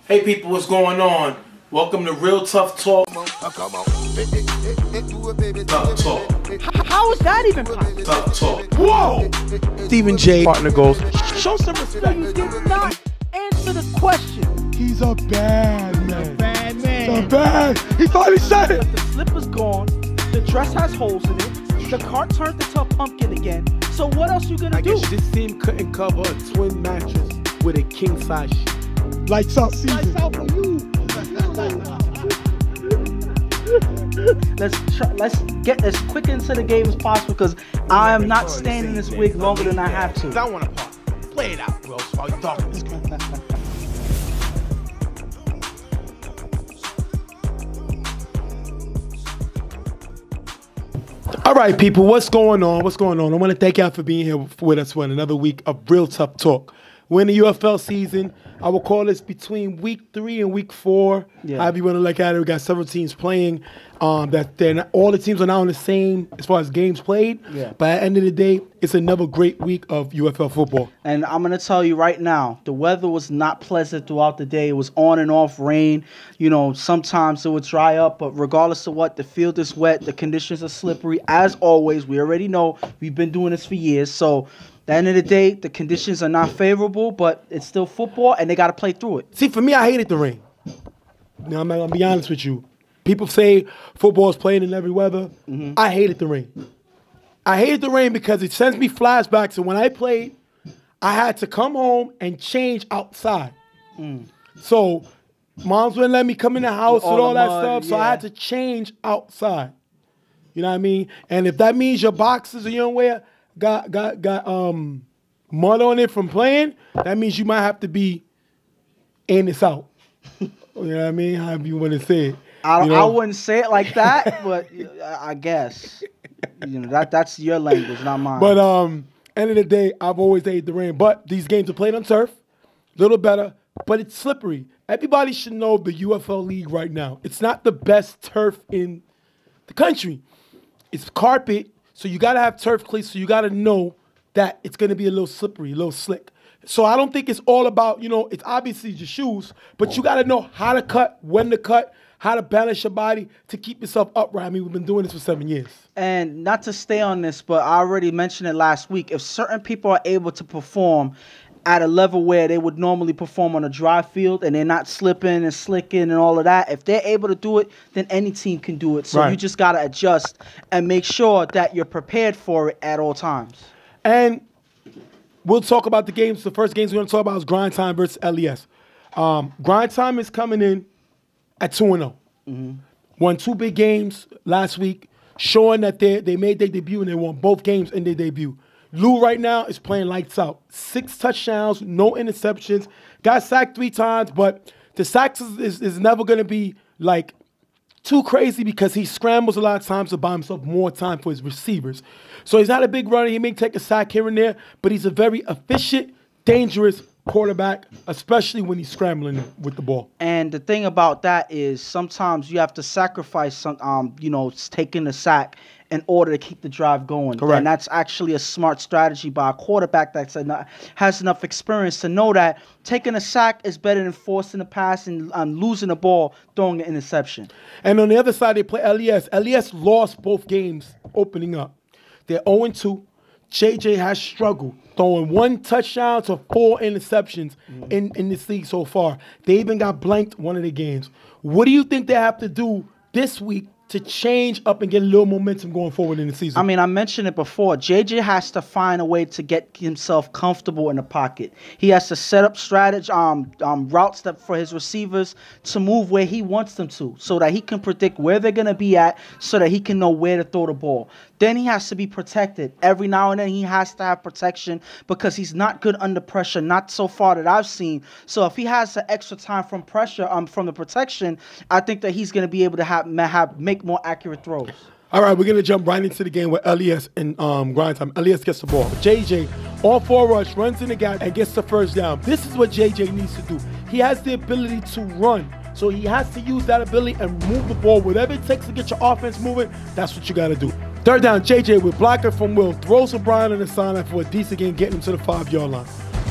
Hey people, what's going on? Welcome to Real Tough Talk. Tough Talk. How is that even possible? Tough Talk. Whoa! Stephen J. partner goes, Show some respect. You did not answer the question. he's a bad man. Bad man. He's a bad. He finally said it. The slipper's gone. The dress has holes in it. The cart turned into a pumpkin again. So what else you gonna I do? guess this team couldn't cover a twin mattress with a king size sheet. Lights out season. Lights out for you. Let's get as quick into the game as possible because I am not staying in this wig longer than I have to. I want to party. Play it out, bro. While you talking this guy. All right, people, what's going on? What's going on? I want to thank y'all for being here with us for another week of Real Tough Talk. We're in the UFL season. I will call this between week 3 and week 4. Yeah. However you want to look at it, we got several teams playing. All the teams are now on the same as far as games played. Yeah. But at the end of the day, it's another great week of UFL football. And I'm going to tell you right now, the weather was not pleasant throughout the day. It was on and off rain. You know, sometimes it would dry up, but regardless of what, the field is wet. The conditions are slippery. As always, we already know we've been doing this for years. So at the end of the day, the conditions are not favorable, but it's still football, and they got to play through it. See, for me, I hated the rain. Now, I'm going to be honest with you. People say football is playing in every weather. Mm-hmm. I hated the rain. I hated the rain because it sends me flashbacks. And when I played, I had to come home and change outside. So moms wouldn't let me come in the house with all that mud, stuff. So I had to change outside. You know what I mean? And if that means your boxes or you don't wear got mud on it from playing, that means you might have to be in this out. You know what I mean? However you want to say it. I wouldn't say it like that, but I guess that's your language, not mine. But end of the day, I've always hated the rain. But these games are played on turf, a little better, but it's slippery. Everybody should know the UFL league right now. It's not the best turf in the country. It's carpet, so you got to have turf cleats, so you got to know that it's going to be a little slippery, a little slick. So I don't think it's all about, it's obviously your shoes, but you got to know how to cut, when to cut, how to balance your body to keep yourself upright. I mean, we've been doing this for 7 years. And not to stay on this, but I already mentioned it last week. If certain people are able to perform at a level where they would normally perform on a dry field and they're not slipping and slicking and all of that, if they're able to do it, then any team can do it. So Right. You just got to adjust and make sure that you're prepared for it at all times. And we'll talk about the games. The first games we're going to talk about is Grind Time versus LES. Grind Time is coming in at 2-0. Won 2 big games last week, showing that they made their debut and they won both games in their debut. Lou right now is playing lights out. 6 touchdowns, no interceptions. Got sacked 3 times, but the sacks is never going to be like too crazy because he scrambles a lot of times to buy himself more time for his receivers. So he's not a big runner. He may take a sack here and there, but he's a very efficient, dangerous quarterback, especially when he's scrambling with the ball. And the thing about that is sometimes you have to sacrifice some, taking a sack in order to keep the drive going. Correct. And that's actually a smart strategy by a quarterback that has enough experience to know that taking a sack is better than forcing a pass and losing the ball, throwing an interception. And on the other side, they play LES. LES lost both games opening up. They're 0-2. JJ has struggled, throwing 1 touchdown to 4 interceptions in this league so far. They even got blanked one of the games. What do you think they have to do this week to change up and get a little momentum going forward in the season? I mean, I mentioned it before. JJ has to find a way to get himself comfortable in the pocket. He has to set up strategy, routes for his receivers to move where he wants them to so that he can predict where they're going to be at so that he can know where to throw the ball. Then he has to be protected. Every now and then he has to have protection because he's not good under pressure, not so far that I've seen. So if he has the extra time from pressure, from the protection, I think that he's going to be able to make more accurate throws. All right, we're going to jump right into the game with LES and Grind Time. LES gets the ball. JJ, on 4 rush, runs in the gap and gets the first down. This is what JJ needs to do. He has the ability to run. So he has to use that ability and move the ball. Whatever it takes to get your offense moving, that's what you got to do. 3rd down, JJ with blocker from Will. Throws to Brian on the sideline for a decent game, getting him to the 5-yard line.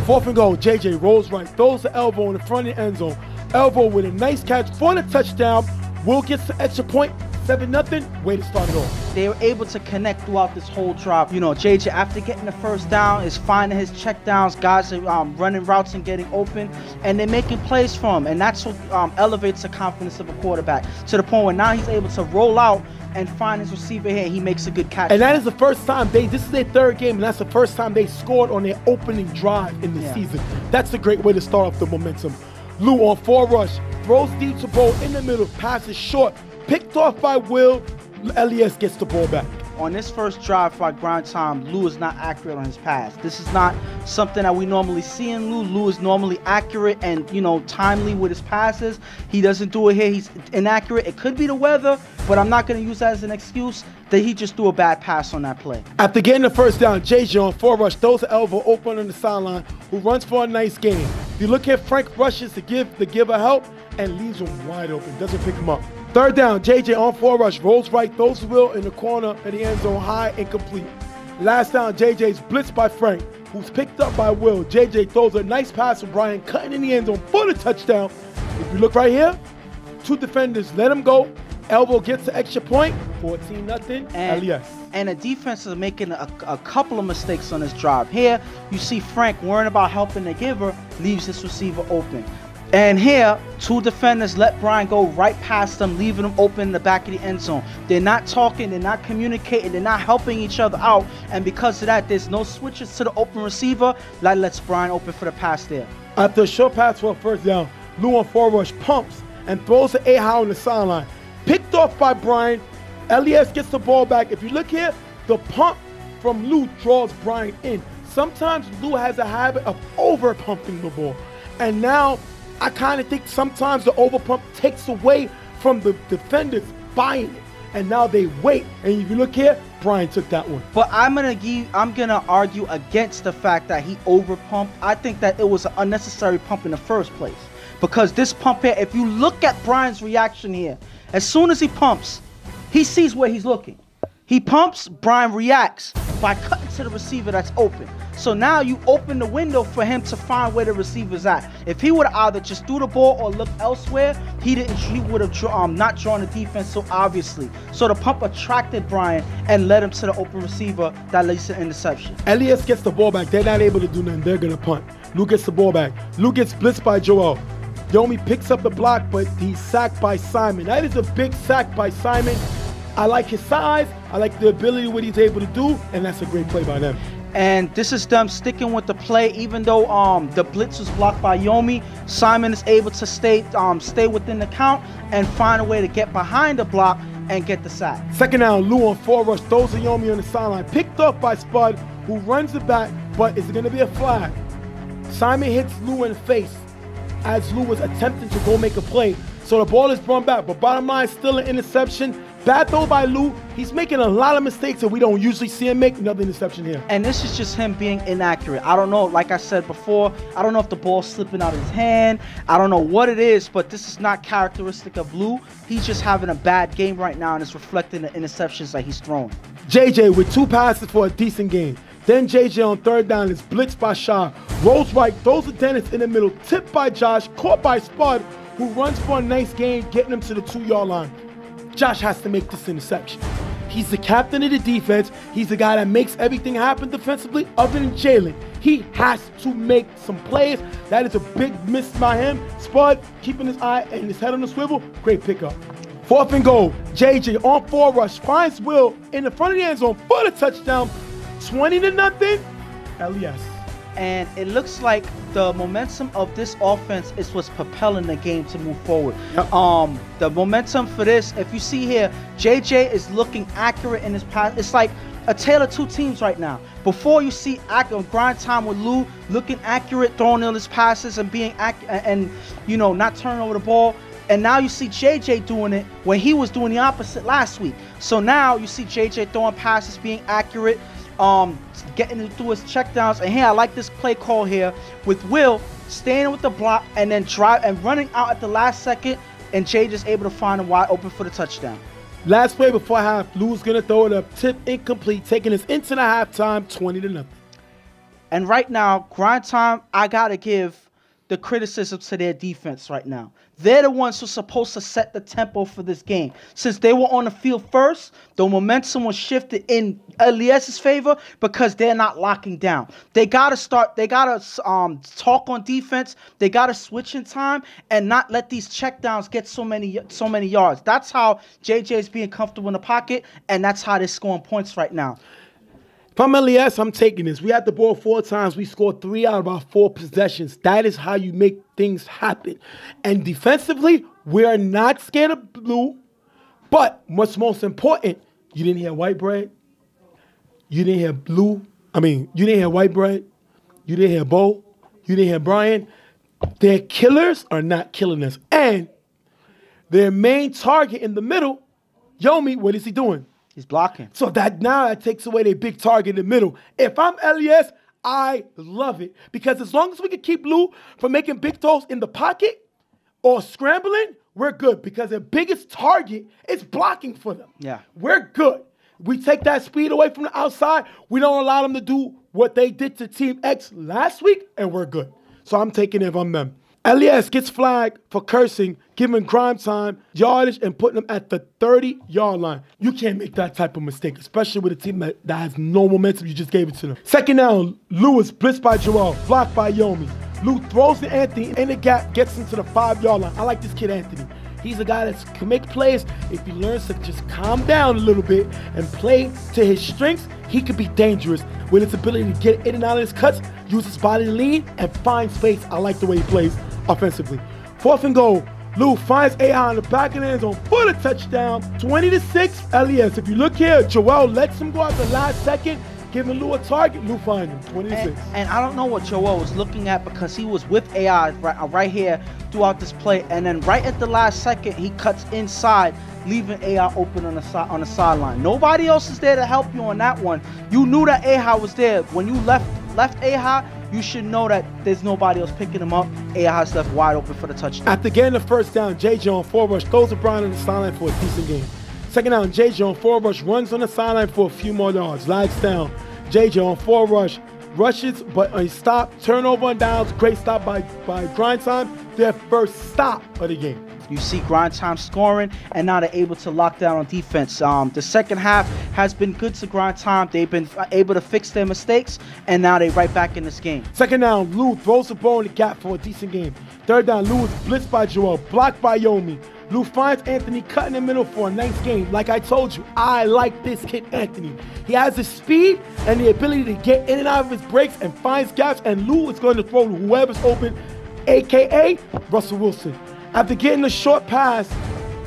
4th and goal, JJ rolls right, throws the elbow in the front of the end zone. Elbow with a nice catch for the touchdown. Will gets the extra point. 7-0. Way to start it off. They were able to connect throughout this whole drive. You know, JJ, after getting the first down, is finding his check downs. Guys are running routes and getting open, and they're making plays for him. And that's what elevates the confidence of a quarterback to the point where now he's able to roll out and find his receiver here. He makes a good catch. And that is the first time this is their third game, and that's the first time they scored on their opening drive in the season. That's a great way to start off the momentum. Lou on 4 rush, throws deep to Bo in the middle, passes short, picked off by Will. LES gets the ball back. On this first drive for grind time, Lou is not accurate on his pass. This is not something that we normally see in Lou. Lou is normally accurate and, you know, timely with his passes. He doesn't do it here. He's inaccurate. It could be the weather, but I'm not going to use that as an excuse that he just threw a bad pass on that play. After getting the first down, JJ on 4 rush throws the elbow open on the sideline, who runs for a nice gain. If you look at Frank rushes to give the giver help and leaves him wide open, doesn't pick him up. Third down, JJ on 4 rush, rolls right, throws the Will in the corner of the end zone, high, incomplete. Last down, JJ's blitzed by Frank, who's picked up by Will. JJ throws a nice pass to Brian, cutting in the end zone for the touchdown. If you look right here, 2 defenders let him go. Elbow gets the extra point, 14-0, LES. And the defense is making a couple of mistakes on this drive. Here, you see Frank worrying about helping the giver, leaves his receiver open. And here, 2 defenders let Brian go right past them, leaving him open in the back of the end zone. They're not talking, they're not communicating, they're not helping each other out. And because of that, there's no switches to the open receiver. That lets Brian open for the pass there. After a short pass for a first down, Lou on 4 rush pumps and throws the A-high on the sideline. Picked off by Brian. LES gets the ball back. If you look here, the pump from Lou draws Brian in. Sometimes Lou has a habit of over-pumping the ball. And now, I kind of think sometimes the overpump takes away from the defenders buying it, and now they wait. And if you look here, Brian took that one. But I'm gonna argue against the fact that he overpumped. I think that it was an unnecessary pump in the first place, because this pump here, if you look at Brian's reaction here, as soon as he pumps, he sees where he's looking. He pumps, Brian reacts by cutting to the receiver that's open. So now you open the window for him to find where the receiver's at. If he would have either just threw the ball or looked elsewhere, he would have not drawn the defense so obviously. So the pump attracted Brian and led him to the open receiver that leads to interception. LES gets the ball back. They're not able to do nothing. They're going to punt. Lou gets the ball back. Lou gets blitzed by Joel. Yomi picks up the block, but he's sacked by Simon. That is a big sack by Simon. I like his size. I like the ability, what he's able to do, and that's a great play by them. And this is them sticking with the play, even though the blitz was blocked by Yomi. Simon is able to stay within the count and find a way to get behind the block and get the sack. Second down, Lou on 4 rush, throws a Yomi on the sideline, picked up by Spud, who runs it back, but is going to be a flag. Simon hits Lou in the face as Lou was attempting to go make a play. So the ball is brought back, but bottom line, still an interception. Bad throw by Lou. He's making a lot of mistakes that we don't usually see him make. Another interception here. And this is just him being inaccurate. I don't know, like I said before, I don't know if the ball's slipping out of his hand. I don't know what it is, but this is not characteristic of Lou. He's just having a bad game right now, and it's reflecting the interceptions that he's thrown. JJ with 2 passes for a decent game. Then JJ on 3rd down is blitzed by Shaw. Rolls right, throws to Dennis in the middle, tipped by Josh, caught by Spud, who runs for a nice gain, getting him to the 2-yard line. Josh has to make this interception. He's the captain of the defense. He's the guy that makes everything happen defensively other than Jalen. He has to make some plays. That is a big miss by him. Spud keeping his eye and his head on the swivel. Great pickup. 4th and goal. JJ on 4 rush finds Will in the front of the end zone for the touchdown. 20-0, LES. And it looks like the momentum of this offense is what's propelling the game to move forward. Yep. The momentum for this, if you see here, JJ is looking accurate in his pass. It's like a tale of 2 teams right now. Before you see grind time with Lou looking accurate, throwing in his passes and being and you know, not turning over the ball. And now you see JJ doing it when he was doing the opposite last week. So now you see JJ throwing passes, being accurate, getting through his checkdowns. And here I like this play call here with Will standing with the block and then running out at the last second, and JJ's able to find him wide open for the touchdown. Last play before half, Lou's gonna throw it up, tip incomplete, taking us into the halftime, 20-0. And right now, grind time, I gotta give the criticism to their defense right now. They're the ones who're supposed to set the tempo for this game. Since they were on the field first, the momentum was shifted in Elias's favor because they're not locking down. They gotta talk on defense. They gotta switch in time and not let these checkdowns get so many yards. That's how JJ is being comfortable in the pocket, and that's how they're scoring points right now. If I'm LES, I'm taking this. We had the ball 4 times. We scored 3 out of our 4 possessions. That is how you make things happen. And defensively, we are not scared of blue. But what's most important, you didn't hear white bread. You didn't hear blue. You didn't hear white bread. You didn't hear Bo. You didn't hear Brian. Their killers are not killing us. And their main target in the middle, Yomi, what is he doing? He's blocking. So that takes away their big target in the middle. If I'm LES, I love it. Because as long as we can keep Lou from making big throws in the pocket or scrambling, we're good. Because their biggest target is blocking for them. Yeah. We're good. We take that speed away from the outside. We don't allow them to do what they did to Team X last week, and we're good. So I'm taking it if I'm them. LES gets flagged for cursing, giving crime time, yardage, and putting them at the 30-yard line. You can't make that type of mistake, especially with a team that has no momentum. You just gave it to them. Second down, Lewis blitzed by Joel, blocked by Yomi. Lou throws to Anthony in the gap, gets into the 5-yard line. I like this kid, Anthony. He's a guy that can make plays. If he learns to just calm down a little bit and play to his strengths, he could be dangerous with his ability to get in and out of his cuts, use his body to lean, and find space. I like the way he plays offensively. 4th and goal. Lou finds A.I. in the back of the end zone for the touchdown. 20-6, LES. If you look here, Joel lets him go out the last second, giving Lou a target. Lou finds him, 20-6. And I don't know what Joel was looking at because he was with AI right here throughout this play. And then right at the last second, he cuts inside, leaving AI open on the sideline. Nobody else is there to help you on that one. You knew that AI was there. When you left AI, you should know that there's nobody else picking him up. AI is left wide open for the touchdown. After getting the first down, JJ on 4 rush throws to Brian on the sideline for a decent game. Second down, JJ on 4 rush runs on the sideline for a few more yards. Lags down. JJ on 4 rush rushes, but he stopped. Turnover on downs. Great stop by Grind Time. Their first stop of the game. You see Grind Time scoring, and now they're able to lock down on defense. The second half has been good to Grind Time. They've been able to fix their mistakes, and now they're right back in this game. Second down, Lou throws the ball in the gap for a decent game. Third down, Lou is blitzed by Joel, blocked by Yomi. Lou finds Anthony cut in the middle for a nice game. Like I told you, I like this kid, Anthony. He has the speed and the ability to get in and out of his breaks and finds gaps, and Lou is going to throw to whoever's open, a.k.a. Russell Wilson. After getting the short pass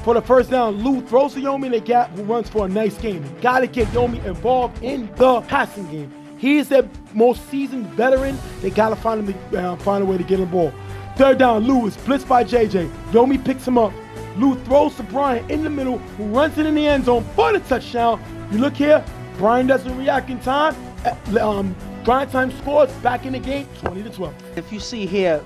for the first down, Lou throws to Yomi in the gap, who runs for a nice game. You gotta get Yomi involved in the passing game. He is their most seasoned veteran. They gotta find a way to get him the ball. Third down, Lou is blitzed by JJ. Yomi picks him up. Lou throws to Brian in the middle, who runs it in the end zone for the touchdown. You look here, Brian doesn't react in time. Grind Time scores back in the game, 20-12. If you see here,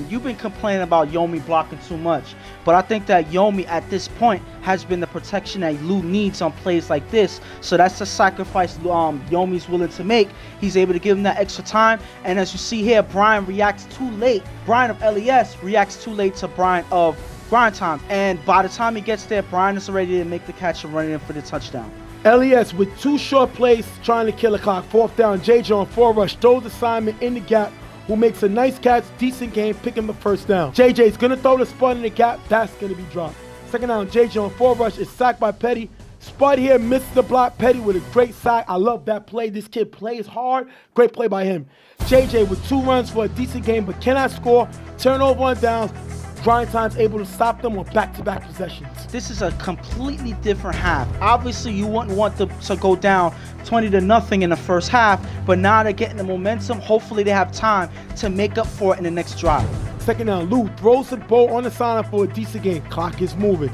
you've been complaining about Yomi blocking too much, but I think that Yomi at this point has been the protection that Lou needs on plays like this. So that's the sacrifice Yomi's willing to make. He's able to give him that extra time, and as you see here, Brian reacts too late. Brian of LES reacts too late to Brian of Grind Time, and by the time he gets there, Brian is ready to make the catch and run in for the touchdown. LES with 2 short plays trying to kill the clock. 4th down, JJ on 4 rush throws to Simon in the gap, who makes a nice catch, decent game, picking the first down. JJ's going to throw the Spud in the gap. That's going to be dropped. Second down, JJ on 4 rush is sacked by Petty. Spud here misses the block. Petty with a great sack. I love that play. This kid plays hard. Great play by him. JJ with 2 runs for a decent game, but cannot score. Turnover on downs. Grind Time's able to stop them on back-to-back possessions. This is a completely different half. Obviously, you wouldn't want them to go down 20-0 in the first half, but now they're getting the momentum. Hopefully, they have time to make up for it in the next drive. Second down, Lou throws the ball on the sideline for a decent game. Clock is moving.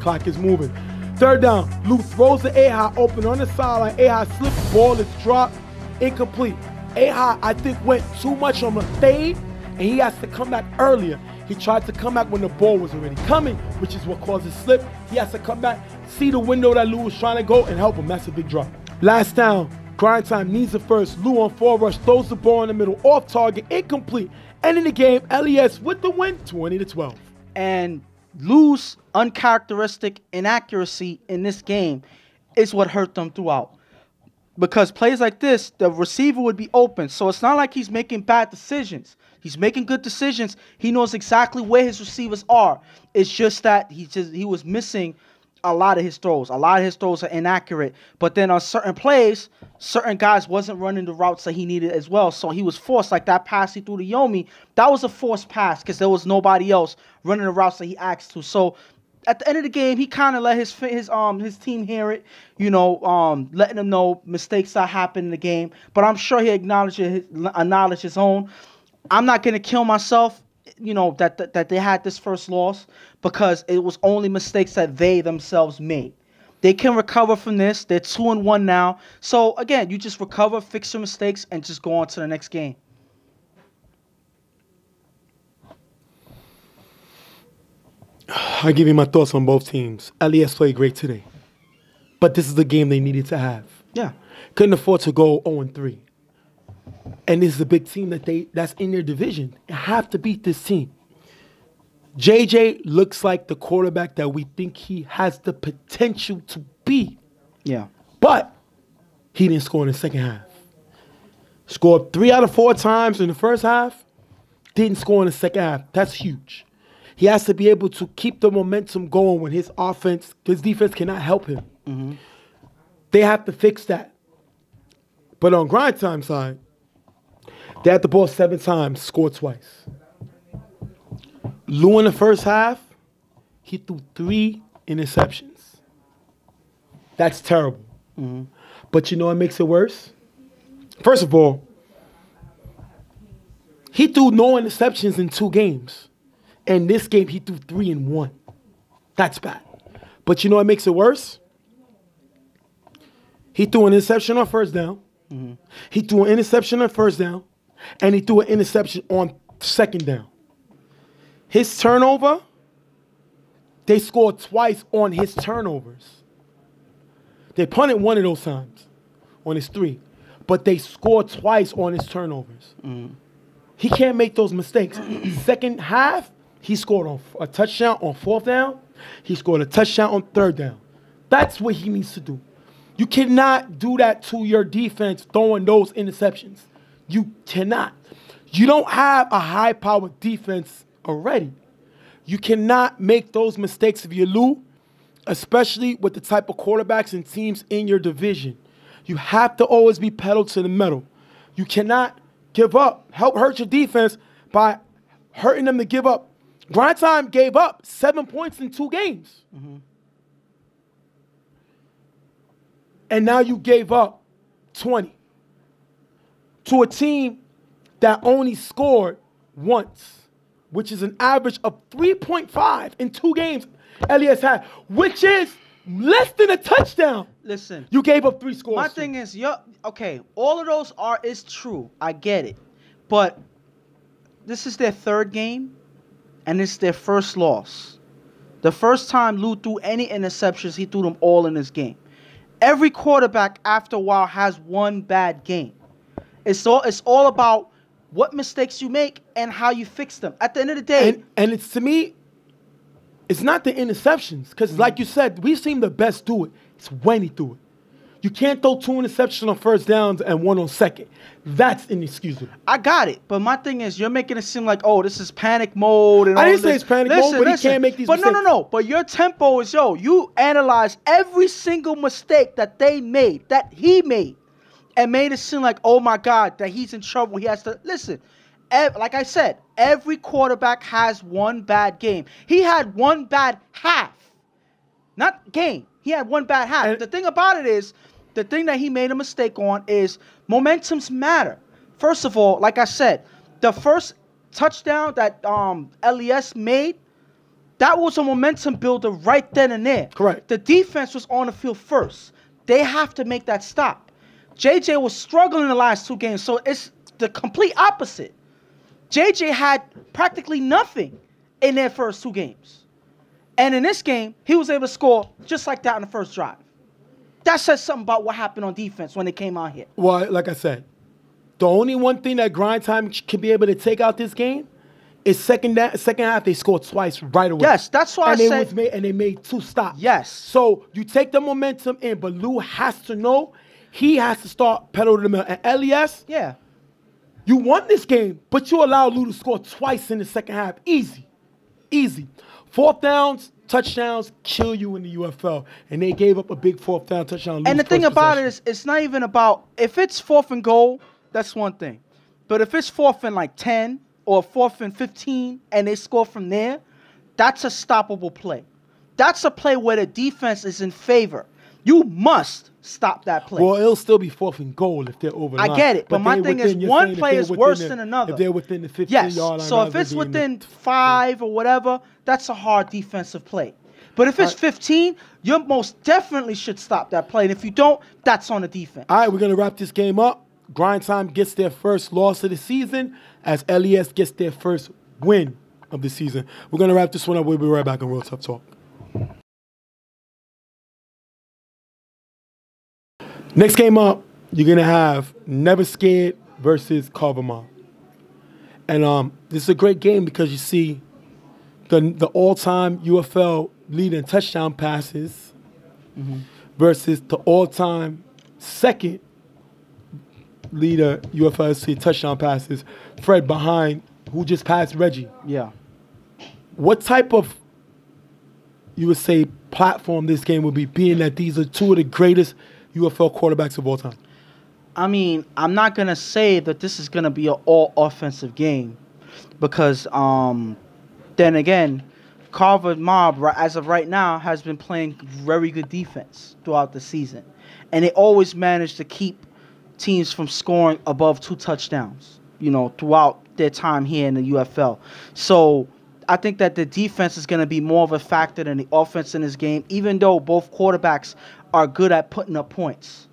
Third down, Lou throws the A-High open on the sideline. A-High slips, ball is dropped, incomplete. A-High, I think, went too much on the fade, and he has to come back earlier. He tried to come back when the ball was already coming, which is what caused his slip. He has to come back, see the window that Lou was trying to go, and help him. That's a big drop. Last down, Grind Time needs it first. Lou on 4 rush, throws the ball in the middle, off target, incomplete. Ending the game, LES with the win, 20-12. And Lou's uncharacteristic inaccuracy in this game is what hurt them throughout. Because plays like this, the receiver would be open. So it's not like he's making bad decisions. He's making good decisions. He knows exactly where his receivers are. It's just that he was missing a lot of his throws. A lot of his throws are inaccurate. But then on certain plays, certain guys wasn't running the routes that he needed as well. So he was forced, like that pass he threw to Yomi. That was a forced pass because there was nobody else running the routes that he asked to. So at the end of the game, he kind of let his team hear it, letting them know mistakes that happen in the game. But I'm sure he acknowledged his own. I'm not gonna kill myself, that they had this first loss because it was only mistakes that they themselves made. They can recover from this. They're 2-1 now. So again, you just recover, fix your mistakes, and just go on to the next game. I'll give you my thoughts on both teams. LES played great today. But this is the game they needed to have. Yeah. Couldn't afford to go 0-3. And this is a big team that's in their division. They have to beat this team. JJ looks like the quarterback that we think he has the potential to be. Yeah. But he didn't score in the second half. Scored 3 out of 4 times in the first half. Didn't score in the second half. That's huge. He has to be able to keep the momentum going when his defense cannot help him. Mm-hmm. They have to fix that. But on Grind Time side, they had the ball 7 times, scored twice. Lou in the first half, he threw 3 interceptions. That's terrible. Mm-hmm. But you know what makes it worse? First of all, he threw no interceptions in 2 games. And this game, he threw 3 in 1. That's bad. But you know what makes it worse? He threw an interception on first down. Mm-hmm. He threw an interception on first down. And he threw an interception on second down. His turnover, they scored twice on his turnovers. They punted 1 of those times on his 3. But they scored twice on his turnovers. Mm-hmm. He can't make those mistakes. Second half, he scored a touchdown on 4th down. He scored a touchdown on 3rd down. That's what he needs to do. You cannot do that to your defense throwing those interceptions. You cannot. You don't have a high-powered defense already. You cannot make those mistakes if you're Lou, especially with the type of quarterbacks and teams in your division. You have to always be pedal to the metal. You cannot give up. Help hurt your defense by hurting them to give up. Grind Time gave up 7 points in 2 games. Mm-hmm. And now you gave up 20 to a team that only scored once, which is an average of 3.5 in 2 games LES had, which is less than a touchdown. Listen. You gave up 3 scores. My thing is, okay, all of those is true. I get it. But this is their 3rd game, and it's their first loss. The first time Lou threw any interceptions, he threw them all in this game. Every quarterback, after a while, has one bad game. It's all about what mistakes you make and how you fix them. At the end of the day, and it's, to me, it's not the interceptions, because like you said, we've seen the best do it. It's when he threw it. You can't throw 2 interceptions on first downs and 1 on second. That's inexcusable. I got it, but my thing is, you're making it seem like, oh, this is panic mode. And I all didn't say this. it's panic mode, but he can't make these mistakes. But no. But your tempo is, you analyze every single mistake that they made, that he made, and made it seem like, oh my God, that he's in trouble. He has to listen. Like I said, every quarterback has one bad game. He had one bad half, not game. He had one bad half. And the thing about it is, the thing that he made a mistake on is momentums matter. First of all, like I said, the first touchdown that LES made, that was a momentum builder right then and there. Correct. The defense was on the field first. They have to make that stop. JJ was struggling the last 2 games, so it's the complete opposite. JJ had practically nothing in their first 2 games. And in this game, he was able to score just like that in the first drive. That says something about what happened on defense when they came out here. Well, like I said, the only one thing that grind time can be able to take out this game is second half they scored twice right away. Yes, that's why I said. And they made 2 stops. Yes. So you take the momentum in, but Lou has to know he has to start pedal to the metal. And LES, Yeah. you won this game, but you allowed Lou to score twice in the second half. Easy. Easy. 4th downs, touchdowns kill you in the UFL. And they gave up a big 4th down touchdown. And the thing about it is, it's not even about, if it's 4th and goal, that's one thing. But if it's 4th and like 10 or 4th and 15 and they score from there, that's a stoppable play. That's a play where the defense is in favor. You must stop that play. Well, it'll still be 4th and goal if they're over the line. I get it, but my thing is one play is worse than another. If they're within the 15-yard yes, line. so if it's within 5 or whatever, that's a hard defensive play. But if it's 15, you most definitely should stop that play. And if you don't, that's on the defense. All right, we're going to wrap this game up. Grind Time gets their first loss of the season as LES gets their first win of the season. We're going to wrap this one up. We'll be right back on Real Tough Talk. Next game up, you're going to have Never Scared versus Carver Mobb. And this is a great game because you see the all-time UFL leader in touchdown passes versus the all-time second leader UFL touchdown passes, Fred behind, who just passed Reggie. Yeah. What type of, you would say, platform this game would be, being that these are 2 of the greatest UFL quarterbacks of all time? I mean, I'm not going to say that this is going to be an all-offensive game because, then again, Carver Mobb, as of right now, has been playing very good defense throughout the season. And they always manage to keep teams from scoring above 2 touchdowns, throughout their time here in the UFL. So I think that the defense is going to be more of a factor than the offense in this game, even though both quarterbacks are good at putting up points.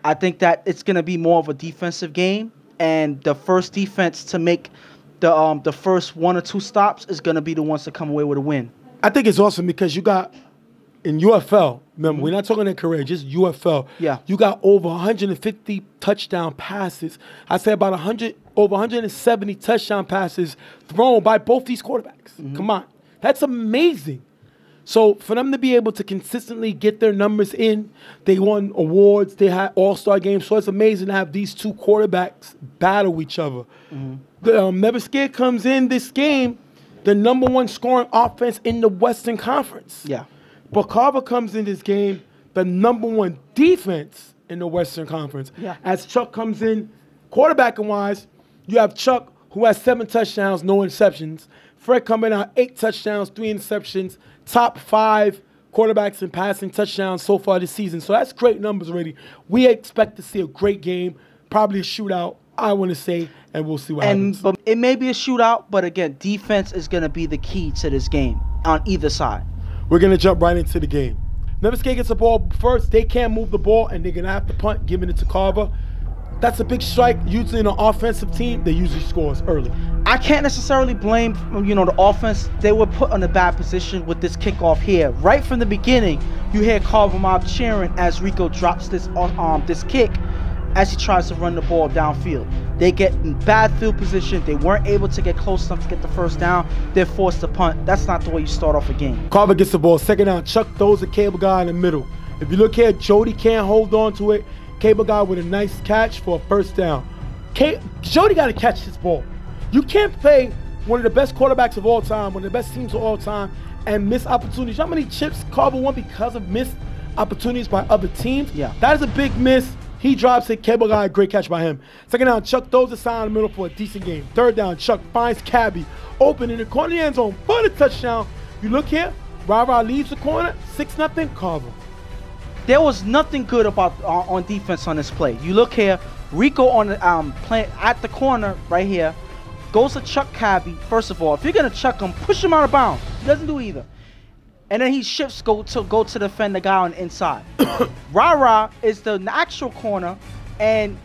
I think that it's going to be more of a defensive game, and the first defense to make the first 1 or 2 stops is going to be the ones to come away with a win. I think it's awesome because you got, in UFL, remember, we're not talking in career, just UFL. Yeah. You got over 150 touchdown passes. I say about over 170 touchdown passes thrown by both these quarterbacks. Come on. That's amazing. So for them to be able to consistently get their numbers in, they won awards, they had all-star games. So it's amazing to have these 2 quarterbacks battle each other. Never Scared comes in this game, the #1 scoring offense in the Western Conference. Yeah. But Carver comes in this game, the #1 defense in the Western Conference. Yeah. As Chuck comes in, quarterbacking-wise, you have Chuck, who has 7 touchdowns, no interceptions. Fred coming out 8 touchdowns, 3 interceptions. Top 5 quarterbacks in passing touchdowns so far this season. So that's great numbers already. We expect to see a great game, probably a shootout, I want to say, and we'll see what happens. But it may be a shootout, but again, defense is going to be the key to this game on either side. We're going to jump right into the game. Never Scared gets the ball first. They can't move the ball, and they're going to have to punt, giving it to Carver. That's a big strike. Usually in an offensive team, they usually scores early. I can't necessarily blame, the offense. They were put in a bad position with this kickoff here. Right from the beginning, you hear Carver Mobb cheering as Rico drops this kick as he tries to run the ball downfield. They get in bad field position. They weren't able to get close enough to get the first down. They're forced to punt. That's not the way you start off a game. Carver gets the ball. Second down. Chuck throws a cable guy in the middle. If you look here, Jody can't hold on to it. Cable guy with a nice catch for a first down. Jody got to catch this ball. You can't play one of the best quarterbacks of all time, one of the best teams of all time, and miss opportunities. You know how many chips Carver won because of missed opportunities by other teams? Yeah. That is a big miss. He drops it. Cable guy, great catch by him. Second down, Chuck throws a sign in the middle for a decent game. Third down, Chuck finds Cabby open in the corner of the end zone for the touchdown. You look here, Ra leaves the corner, 6-0, Carver. There was nothing good about on defense on this play. You look here, Rico on the play at the corner right here, goes to Chuck Cabby. First of all, if you're gonna chuck him, push him out of bounds. He doesn't do either. And then he shifts go to defend the guy on the inside. Ra is the actual corner, and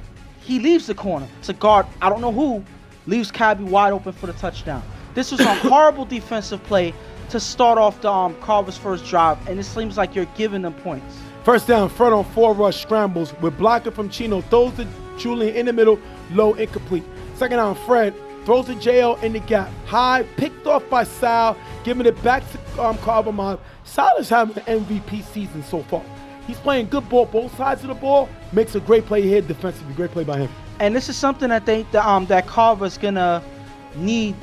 he leaves the corner to guard, I don't know who, leaves Cabby wide open for the touchdown. This was a horrible defensive play to start off the Carver's first drive, and it seems like you're giving them points. First down, front on 4 rush scrambles with blocking from Chino. Throws to Julian in the middle, low, incomplete. Second down, Fred throws to JL in the gap. High, picked off by Sal, giving it back to Carver Mobb. Sal is having an MVP season so far. He's playing good ball, both sides of the ball. Makes a great play here defensively. Great play by him. And this is something I think that Carver's gonna need,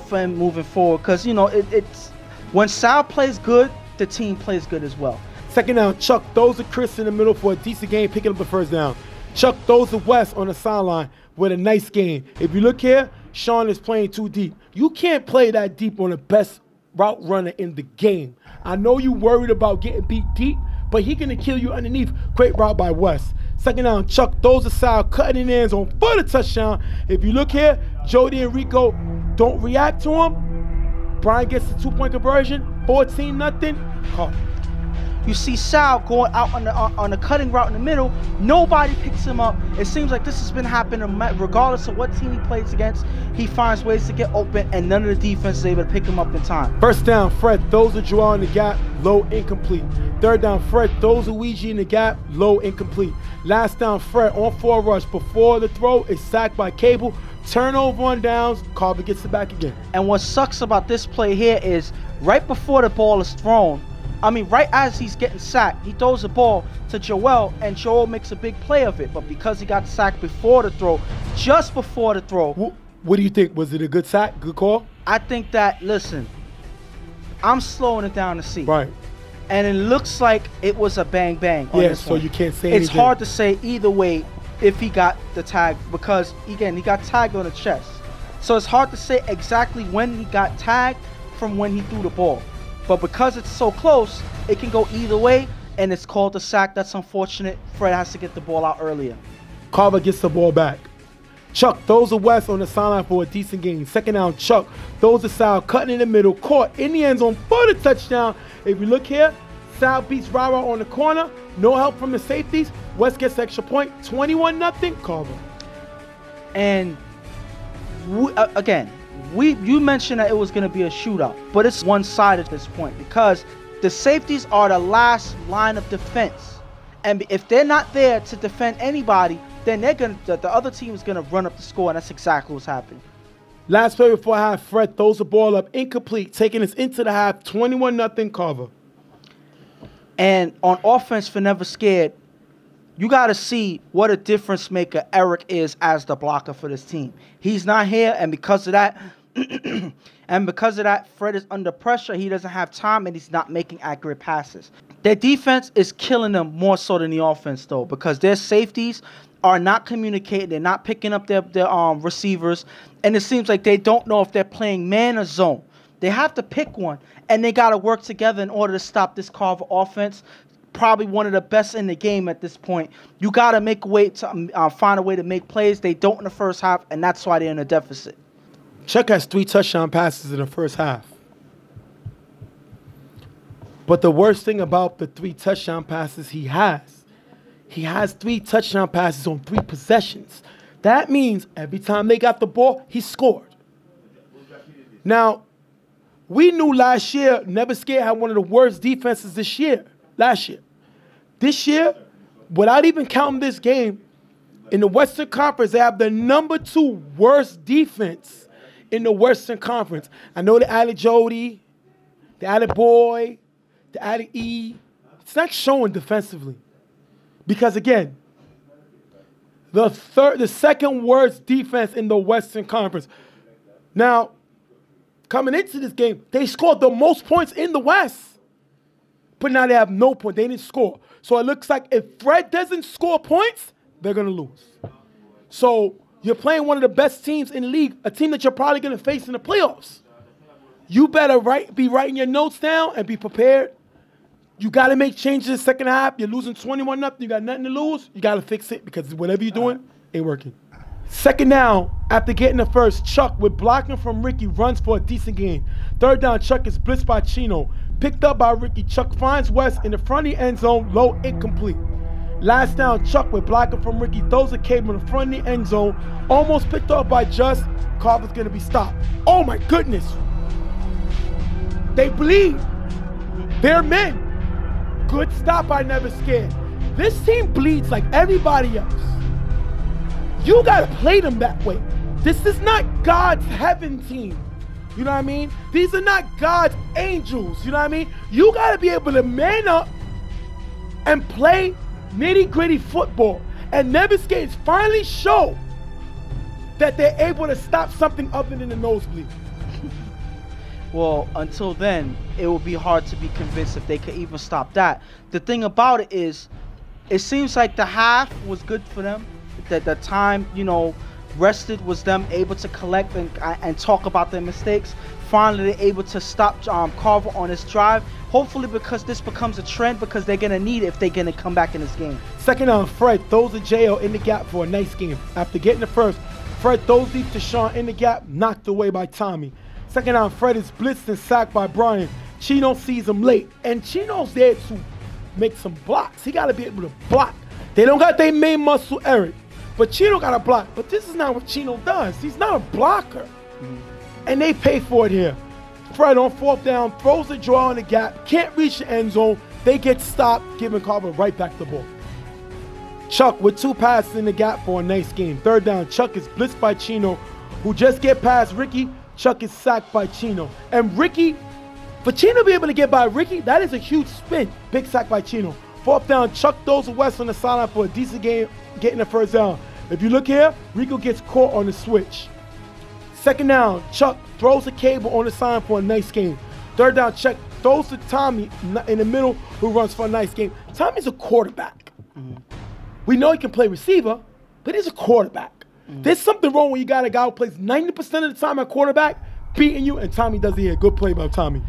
for him moving forward. Because, it's when Sal plays good, the team plays good as well. Second down, Chuck throws to Chris in the middle for a decent game, picking up the first down. Chuck throws to West on the sideline with a nice gain. If you look here, Sean is playing too deep. You can't play that deep on the best route runner in the game. I know you worried about getting beat deep, but he gonna kill you underneath. Great route by West. Second down, Chuck throws to Sal, cutting in the end zone for the touchdown. If you look here, Jody and Rico don't react to him. Brian gets the 2-point conversion, 14-0. Carver. You see Sal going out on the cutting route in the middle. Nobody picks him up. It seems like this has been happening regardless of what team he plays against. He finds ways to get open, and none of the defense is able to pick him up in time. First down, Fred throws to Joel in the gap, low, incomplete. Third down, Fred throws to Ouija in the gap, low, incomplete. Last down, Fred on 4 rush. Before the throw is sacked by Cable. Turnover on downs, Carver gets it back again. And what sucks about this play here is right before the ball is thrown, right as he's getting sacked, he throws the ball to Joel, and Joel makes a big play of it. But because he got sacked before the throw, just before the throw. What do you think? Was it a good sack? Good call? I think that, listen, I'm slowing it down to see. Right. And it looks like it was a bang-bang on this so one. you can't say anything. It's hard to say either way if he got the tag because, again, he got tagged on the chest. So it's hard to say exactly when he got tagged from when he threw the ball. But because it's so close, it can go either way, and it's called a sack. That's unfortunate. Fred has to get the ball out earlier. Carver gets the ball back. Chuck throws to West on the sideline for a decent gain. Second down, Chuck throws to Sal, cutting in the middle, caught in the end zone for the touchdown. If you look here, Sal beats Rara on the corner. No help from the safeties. West gets the extra point. 21-0, Carver. And again, you mentioned that it was going to be a shootout, but it's one-sided at this point because the safeties are the last line of defense, and if they're not there to defend anybody, then the other team is going to run up the score, and that's exactly what's happening. Last play before half, Fred throws the ball up incomplete, taking us into the half. 21-0, Carver. And on offense for Never Scared, you got to see what a difference maker Eric is as the blocker for this team. He's not here, and because of that, Fred is under pressure. He doesn't have time, and he's not making accurate passes. Their defense is killing them more so than the offense, though, because their safeties are not communicating. They're not picking up their receivers, and it seems like they don't know if they're playing man or zone. They have to pick one, and they got to work together in order to stop this Carver offense. Probably one of the best in the game at this point. You got to make a way to find a way to make plays. They don't in the first half, and that's why they're in a deficit. Chuck has 3 touchdown passes in the first half. But the worst thing about the 3 touchdown passes he has 3 touchdown passes on 3 possessions. That means every time they got the ball, he scored. Now, we knew last year Never Scared had one of the worst defenses last year. This year, without even counting this game, in the Western Conference, they have the number 2 worst defense in the Western Conference. I know they added Jody, they added Boy, they added E. It's not showing defensively. Because again, the second worst defense in the Western Conference. Now, coming into this game, they scored the most points in the West. But now they have no point. They didn't score. So it looks like if Fred doesn't score points, they're going to lose. So you're playing one of the best teams in the league, a team that you're probably going to face in the playoffs. You better be writing your notes down and be prepared. You got to make changes in the second half. You're losing 21-0. You got nothing to lose. You got to fix it because whatever you're doing ain't working. Second down, after getting the first, Chuck with blocking from Ricky runs for a decent gain. Third down, Chuck is blitzed by Chino. Picked up by Ricky. Chuck finds West in the front of the end zone, low, incomplete. Last down, Chuck with blocking from Ricky throws a cable in the front of the end zone, almost picked up by Just. Carver's going to be stopped. Oh my goodness. They bleed. They're men. good stop by Never Scared. This team bleeds like everybody else. You gotta play them that way. This is not God's heaven team. You know what I mean? These are not God's angels. You know what I mean? You gotta be able to man up and play nitty-gritty football. And Never Scared finally show that they're able to stop something other than the nosebleed. Well, until then, it will be hard to be convinced if they could even stop that. The thing about it is, it seems like the half was good for them. That the time, you know, rested was them able to collect and talk about their mistakes. Finally, they're able to stop Carver on his drive. Hopefully, because this becomes a trend, because they're going to need it if they're going to come back in this game. Second down, Fred throws a JL in the gap for a nice game. After getting the first, Fred throws deep to Sean in the gap, knocked away by Tommy. Second down, Fred is blitzed and sacked by Brian. Chino sees him late, and Chino's there to make some blocks. He got to be able to block. They don't got their main muscle, Eric, but Chino got to block. But this is not what Chino does. He's not a blocker. And they pay for it here. Fred on fourth down, throws the draw in the gap, can't reach the end zone. They get stopped, giving Carver right back the ball. Chuck with 2 passes in the gap for a nice game. Third down, Chuck is blitzed by Chino, who just get past Ricky. Chuck is sacked by Chino. And Ricky, for Chino to be able to get by Ricky, that is a huge spin. Big sack by Chino. Fourth down, Chuck throws a West on the sideline for a decent game, getting the first down. If you look here, Rico gets caught on the switch. Second down, Chuck throws a cable on the sideline for a nice game. Third down, Chuck throws to Tommy in the middle, who runs for a nice game. Tommy's a quarterback. We know he can play receiver, but he's a quarterback. There's something wrong when you got a guy who plays 90% of the time at quarterback, beating you, and Tommy does it here. Good play by Tommy.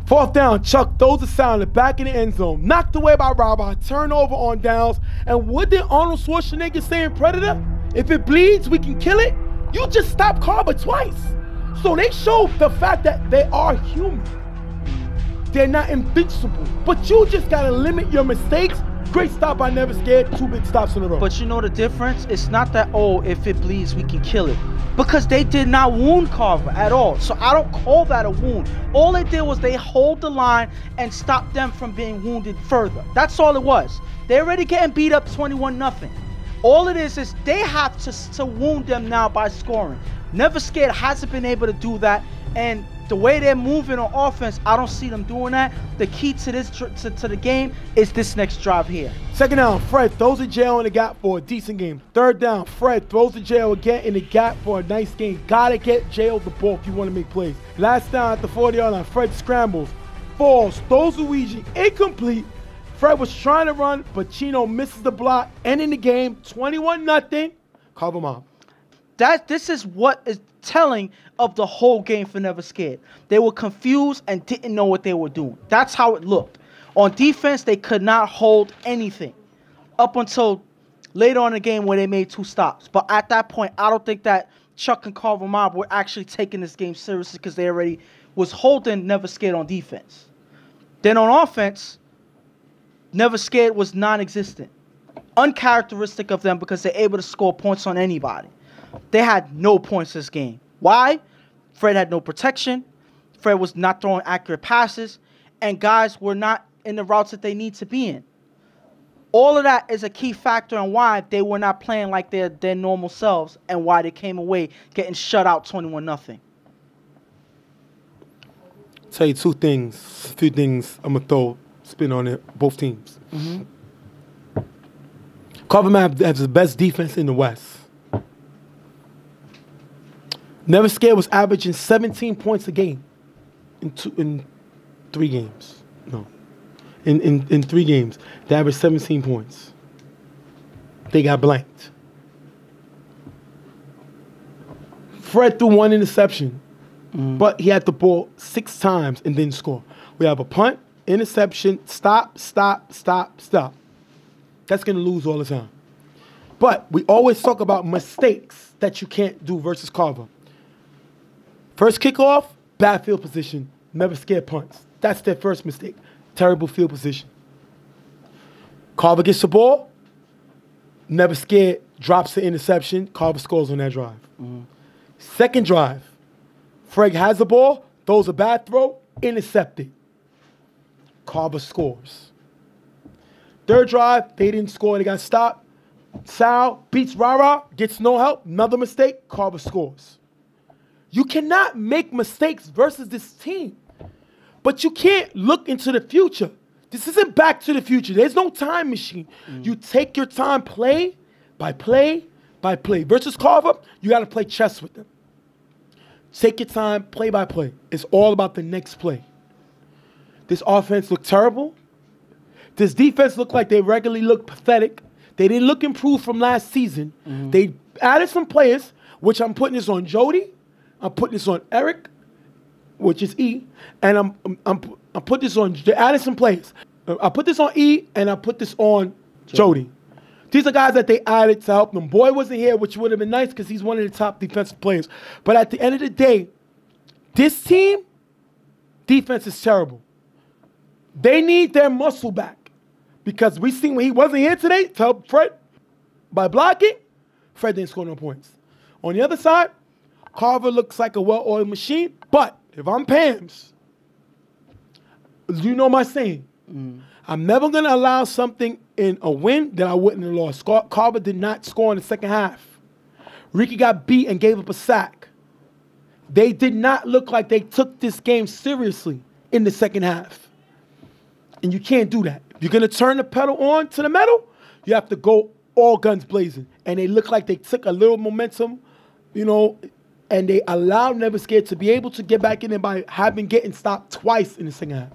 Fourth down, Chuck throws a sound in the back of the end zone. Knocked away by Robert, turnover on downs. And what did Arnold Schwarzenegger say in Predator? If it bleeds, we can kill it. You just stopped Carver twice. So they show the fact that they are human. They're not invincible. But you just got to limit your mistakes. Great stop by Never Scared. 2 big stops in a row. But you know the difference? It's not that, oh, if it bleeds, we can kill it. Because they did not wound Carver at all. So I don't call that a wound. All they did was they hold the line and stop them from being wounded further. That's all it was. They're already getting beat up 21-0. All it is they have to wound them now by scoring. Never Scared hasn't been able to do that. And the way they're moving on offense, I don't see them doing that. The key to this to the game is this next drive here. Second down, Fred throws a jail in the gap for a decent game. Third down, Fred throws the jail again in the gap for a nice game. Gotta get jail the ball if you want to make plays. Last down at the 40-yard line, Fred scrambles, falls, throws Luigi, incomplete. Fred was trying to run, but Chino misses the block, ending the game 21-0. Carver Mobb. This is what is telling of the whole game for Never Scared. They were confused and didn't know what they were doing. That's how it looked. On defense, they could not hold anything up until later on in the game where they made 2 stops. But at that point, I don't think that Chuck and Carver Mobb were actually taking this game seriously because they already was holding Never Scared on defense. Then on offense, Never Scared was non-existent. Uncharacteristic of them because they're able to score points on anybody. They had no points this game. Why? Fred had no protection. Fred was not throwing accurate passes. And guys were not in the routes that they need to be in. All of that is a key factor in why they were not playing like their normal selves and why they came away getting shut out 21-0. Tell you a few things I'm going to throw spin on it, both teams. Carver Mobb has the best defense in the West. Never Scared was averaging 17 points a game in 3 games. No. In 3 games, they averaged 17 points. They got blanked. Fred threw 1 interception, but he had the ball 6 times and didn't score. We have a punt, interception, stop. That's going to lose all the time. But we always talk about mistakes that you can't do versus Carver. First kickoff, bad field position, Never Scared punts. That's their first mistake. Terrible field position. Carver gets the ball, Never Scared drops the interception, Carver scores on that drive. Second drive, Fred has the ball, throws a bad throw, intercepted. Carver scores. Third drive, they didn't score. They got stopped. Sal beats Rara, gets no help. Another mistake, Carver scores. You cannot make mistakes versus this team. But you can't look into the future. This isn't Back to the Future. There's no time machine. You take your time, play by play by play. Versus Carver, you got to play chess with them. Take your time, play by play. It's all about the next play. This offense looked terrible. This defense looked like they regularly look pathetic. They didn't look improved from last season. They added some players, which I'm putting this on Jody. I'm putting this on Eric, which is E, and I'm put this on. They added some players. I put this on E, and I put this on Jody. These are guys that they added to help them. Boy wasn't here, which would have been nice because he's one of the top defensive players. But at the end of the day, this team, defense is terrible. They need their muscle back because we seen when he wasn't here today to help Fred by blocking. Fred didn't score no points. On the other side, Carver looks like a well-oiled machine. But if I'm Pams, you know my saying. I'm never going to allow something in a win that I wouldn't have lost. Carver did not score in the second half. Ricky got beat and gave up a sack. They did not look like they took this game seriously in the second half. And you can't do that. If you're going to turn the pedal on to the metal, you have to go all guns blazing. And they look like they took a little momentum, you know, and they allowed Never Scared to be able to get back in there by getting stopped twice in the second half.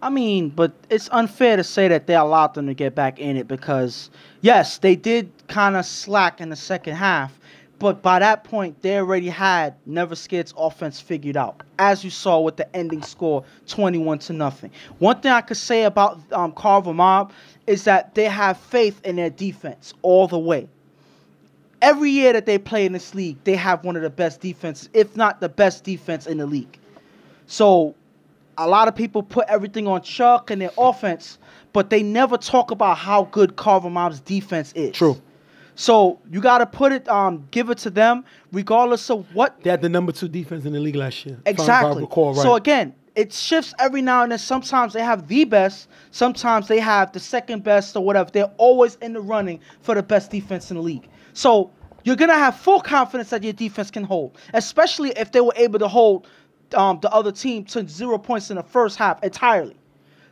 I mean, but it's unfair to say that they allowed them to get back in it because, yes, they did kind of slack in the second half, but by that point, they already had Never Scared's offense figured out, as you saw with the ending score, 21-0. One thing I could say about Carver Mobb is that they have faith in their defense all the way. Every year that they play in this league, they have one of the best defenses, if not the best defense in the league. So a lot of people put everything on Chuck and their offense, but they never talk about how good Carver Mobb's defense is. True. So you got to put it, give it to them, regardless of what. They had the #2 defense in the league last year. Exactly. Right. So again, it shifts every now and then. Sometimes they have the best, sometimes they have the second best or whatever. They're always in the running for the best defense in the league. So you're going to have full confidence that your defense can hold, especially if they were able to hold the other team to 0 points in the first half entirely.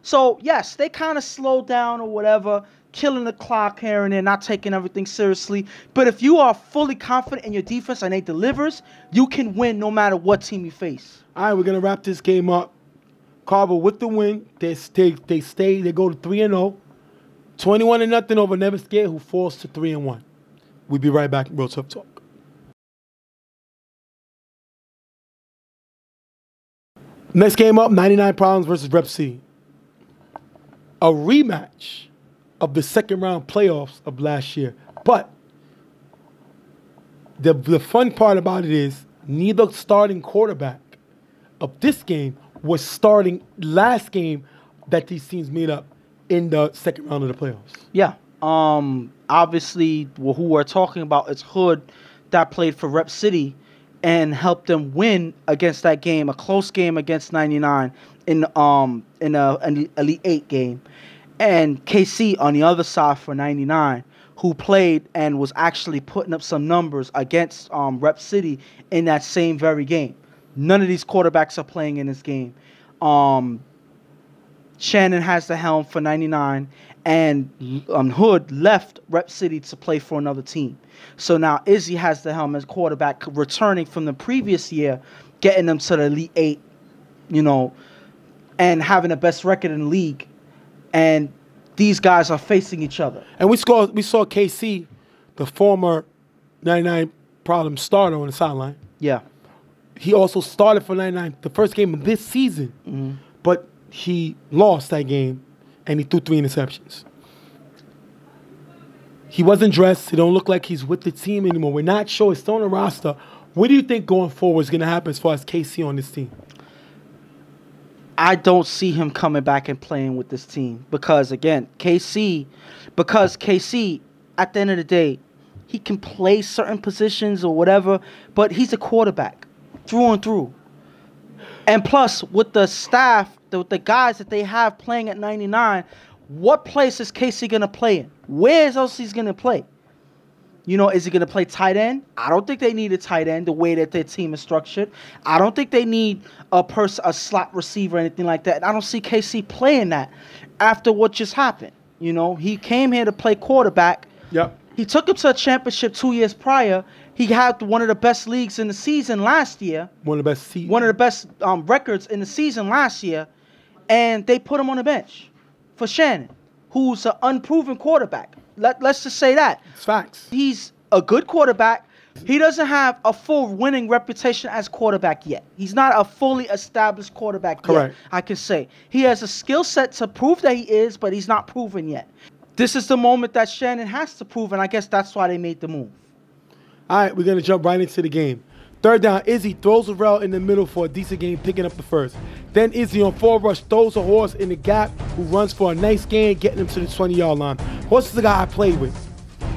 So, yes, they kind of slowed down or whatever, killing the clock here and there, not taking everything seriously. But if you are fully confident in your defense and it delivers, you can win no matter what team you face. All right, we're going to wrap this game up. Carver with the win. They go to 3-0. 21-0 over Never Scared, who falls to 3-1. We'll be right back in Real Tough Talk. Next game up, 99 Problems versus Rep City. A rematch of the second round playoffs of last year. But the fun part about it is neither starting quarterback of this game was starting last game that these teams made up in the second round of the playoffs. Yeah. Obviously, who we're talking about is Hood that played for Rep City and helped them win against that game, a close game against 99 in an Elite 8 game. And KC on the other side for 99, who played and was actually putting up some numbers against Rep City in that same very game. None of these quarterbacks are playing in this game. Shannon has the helm for 99, and Hood left Rep City to play for another team. So now Izzy has the helm as quarterback, returning from the previous year, getting them to the Elite 8, you know, and having the best record in the league. And these guys are facing each other. And we saw KC, the former 99 Problem starter on the sideline. Yeah. He also started for 99 the first game of this season, but he lost that game, and he threw 3 interceptions. He wasn't dressed. It don't look like he's with the team anymore. We're not sure. It's still on the roster. What do you think going forward is going to happen as far as KC on this team? I don't see him coming back and playing with this team because, again, KC, at the end of the day, he can play certain positions or whatever, but he's a quarterback through and through. And plus, with the staff, the guys that they have playing at 99, what place is Casey going to play in? Where else he's going to play? You know, is he going to play tight end? I don't think they need a tight end the way that their team is structured. I don't think they need a slot receiver or anything like that. I don't see KC playing that after what just happened. You know, he came here to play quarterback. Yep. He took him to a championship 2 years prior. He had one of the best leagues in the season last year. One of the best records in the season last year. And they put him on the bench for Shannon, who's an unproven quarterback. Let's just say that. It's facts. He's a good quarterback. He doesn't have a full winning reputation as quarterback yet. He's not a fully established quarterback Correct. yet, I can say. He has a skill set to prove that he is, but he's not proven yet. This is the moment that Shannon has to prove, and I guess that's why they made the move. All right, we're going to jump right into the game. Third down, Izzy throws a route in the middle for a decent gain, picking up the first. Then Izzy on 4 rush throws a horse in the gap who runs for a nice gain, getting him to the 20-yard line. Horse is the guy I played with.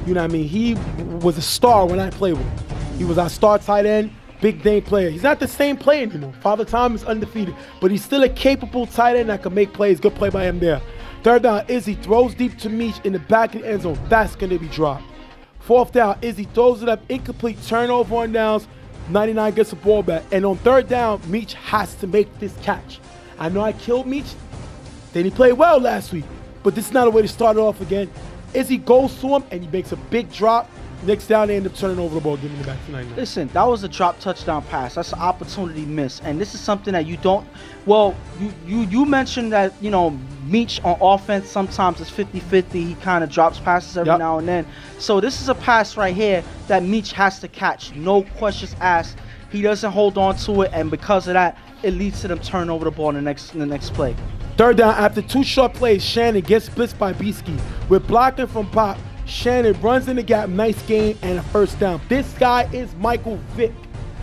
You know what I mean? He was a star when I played with him. He was our star tight end, big name player. He's not the same player anymore. Father Time is undefeated, but he's still a capable tight end that can make plays. Good play by him there. Third down, Izzy throws deep to Meach in the back of the end zone. That's going to be dropped. Fourth down, Izzy throws it up, incomplete, turnover on downs. 99 gets the ball back. And on third down, Meach has to make this catch. I know I killed Meach. Then he played well last week. But this is not a way to start it off again. Izzy goes to him, and he makes a big drop. Next down, they end up turning over the ball, giving it back to 99. Listen, that was a drop touchdown pass. That's an opportunity miss. And this is something that you don't... Well, you mentioned that, you know, Meach on offense sometimes is 50-50. He kind of drops passes every now and then. So this is a pass right here that Meach has to catch. No questions asked. He doesn't hold on to it, and because of that, it leads to them turning over the ball in the next play. Third down, after 2 short plays, Shannon gets blitzed by Beaskey. With blocking from Pop, Shannon runs in the gap, nice gain, and a first down. This guy is Michael Vick.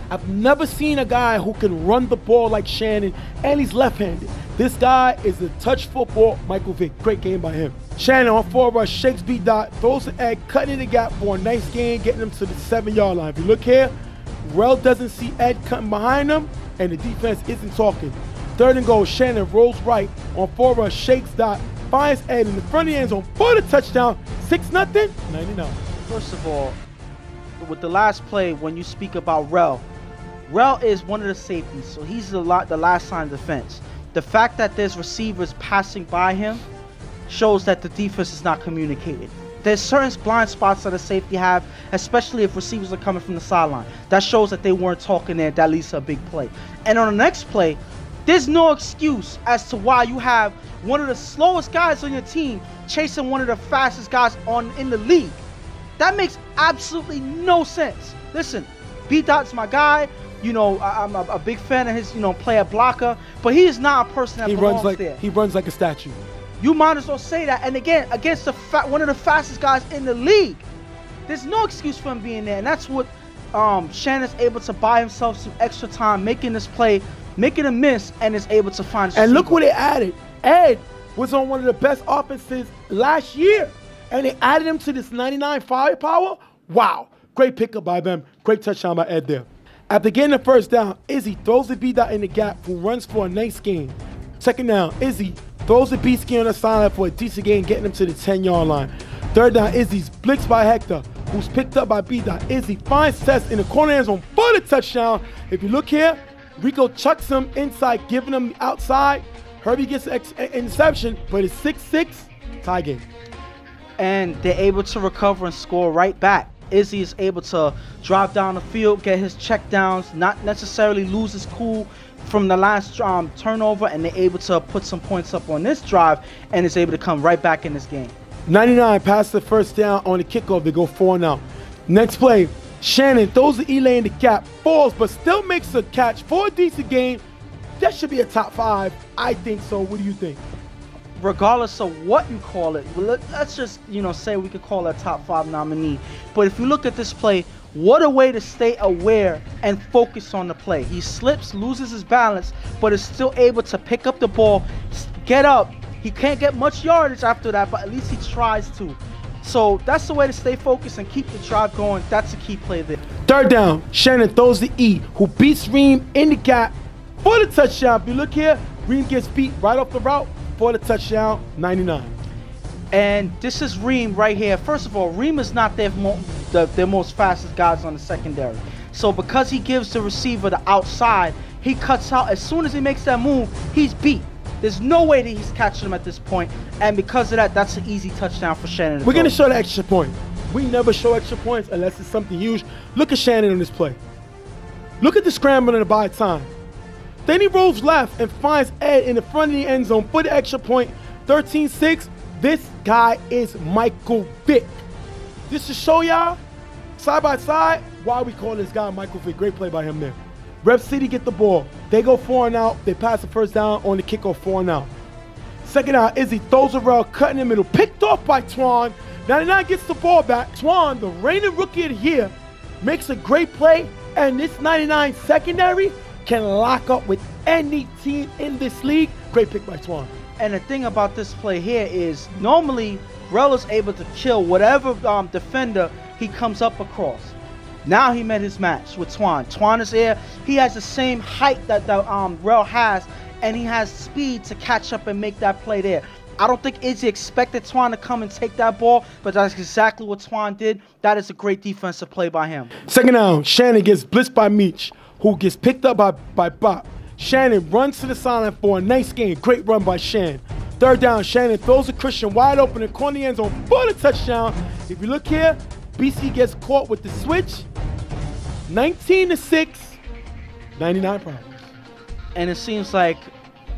I've never seen a guy who can run the ball like Shannon, and he's left-handed. This guy is a touch football Michael Vick. Great game by him. Shannon on 4 rush, shakes B-Dot, throws the egg, cutting in the gap for a nice gain, getting him to the 7-yard line. If you look here, Rel doesn't see Ed cutting behind him, and the defense isn't talking. Third and goal, Shannon rolls right on 4 rush, shakes Dot, finds Ed in the front of the end zone for the touchdown. 6-0, 99. First of all, with the last play, when you speak about Rel is one of the safeties, so he's the last line of defense. The fact that there's receivers passing by him shows that the defense is not communicating. There's certain blind spots that a safety have, especially if receivers are coming from the sideline. That shows that they weren't talking there. That leads to a big play. And on the next play, there's no excuse as to why you have one of the slowest guys on your team chasing one of the fastest guys in the league. That makes absolutely no sense. Listen, B-Dot's my guy. You know, I'm a big fan of his, you know, player blocker, but he is not a person that belongs there. He runs like a statue. You might as well say that. And again, against one of the fastest guys in the league, there's no excuse for him being there. And that's what Shannon's able to buy himself some extra time, making this play, making a miss, and is able to find. And look what they added. Ed was on one of the best offenses last year, and they added him to this 99 firepower. Wow, great pickup by them. Great touchdown by Ed there. After getting the first down, Izzy throws the B-Dot in the gap, who runs for a nice gain. Second down, Izzy throws the B-Ski on the sideline for a decent gain, getting him to the 10-yard line. Third down, Izzy's blitzed by Hector, who's picked up by B-Dot. Izzy finds Tess in the corner end zone for the touchdown. If you look here, Rico chucks him inside, giving him the outside. Herbie gets an interception, but it's 6-6, tie game. And they're able to recover and score right back. Izzy is able to drive down the field, get his check downs, not necessarily lose his cool from the last turnover, and they're able to put some points up on this drive and is able to come right back in this game. 99 pass the first down on the kickoff. They go 4-0. Next play, Shannon throws the Elay in the gap, falls, but still makes a catch for a decent game. That should be a top 5. I think so. What do you think? Regardless of what you call it, let's just, you know, say we could call it a top 5 nominee. But if you look at this play, what a way to stay aware and focus on the play. He slips, loses his balance, but is still able to pick up the ball, get up. He can't get much yardage after that, but at least he tries to. So that's the way to stay focused and keep the drive going. That's a key play there. Third down, Shannon throws the E, who beats Reem in the gap for the touchdown. If you look here, Reem gets beat right off the route for the touchdown, 99. And this is Reem right here. First of all, Reem is not their most fastest guys on the secondary. So because he gives the receiver the outside, he cuts out. As soon as he makes that move, he's beat. There's no way that he's catching him at this point. And because of that, that's an easy touchdown for Shannon. We're going to show the extra point. We never show extra points unless it's something huge. Look at Shannon on this play. Look at the scramble and the buy time. Then he rolls left and finds Ed in the front of the end zone for the extra point. 13-6. This guy is Michael Vick. Just to show y'all, side by side, why we call this guy Michael Vick. Great play by him there. Rep City get the ball. They go 4 and out. They pass the first down on the kickoff, 4 and out. Second out, Izzy throws a rail, cut in the middle, picked off by Twan. 99 gets the ball back. Twan, the reigning rookie of the year, makes a great play, and this 99 secondary can lock up with any team in this league. Great pick by Twan. And the thing about this play here is normally Rel is able to kill whatever defender he comes up across. Now he met his match with Twan. Twan is here. He has the same height that Rel has, and he has speed to catch up and make that play there. I don't think Izzy expected Twan to come and take that ball, but that's exactly what Twan did. That is a great defensive play by him. Second down, Shannon gets blitzed by Meach, who gets picked up by Bop. Shannon runs to the sideline for a nice gain. Great run by Shannon. Third down, Shannon throws a Christian wide open in the corner of the end zone for the touchdown. If you look here, BC gets caught with the switch. 19-6, 99 problems. And it seems like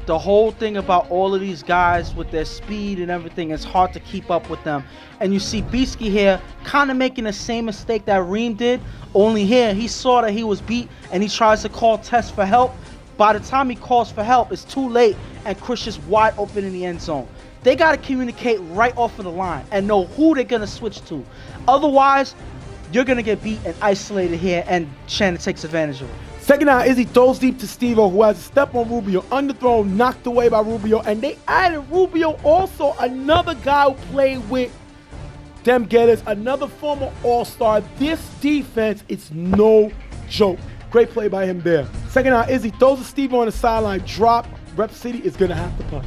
the whole thing about all of these guys with their speed and everything, it's hard to keep up with them. And you see Beaskey here kind of making the same mistake that Reem did, only here he saw that he was beat and he tries to call Tess for help. By the time he calls for help, it's too late and Christian's wide open in the end zone. They got to communicate right off of the line and know who they're going to switch to. Otherwise, you're going to get beat and isolated here, and Shannon takes advantage of it. Second down, Izzy throws deep to Steve-O, who has a step on Rubio. Underthrown, knocked away by Rubio. And they added Rubio, also another guy who played with them getters, another former all-star. This defense is no joke. Great play by him there. Second down, Izzy throws to Steve-O on the sideline. Drop. Rep City is going to have to punt.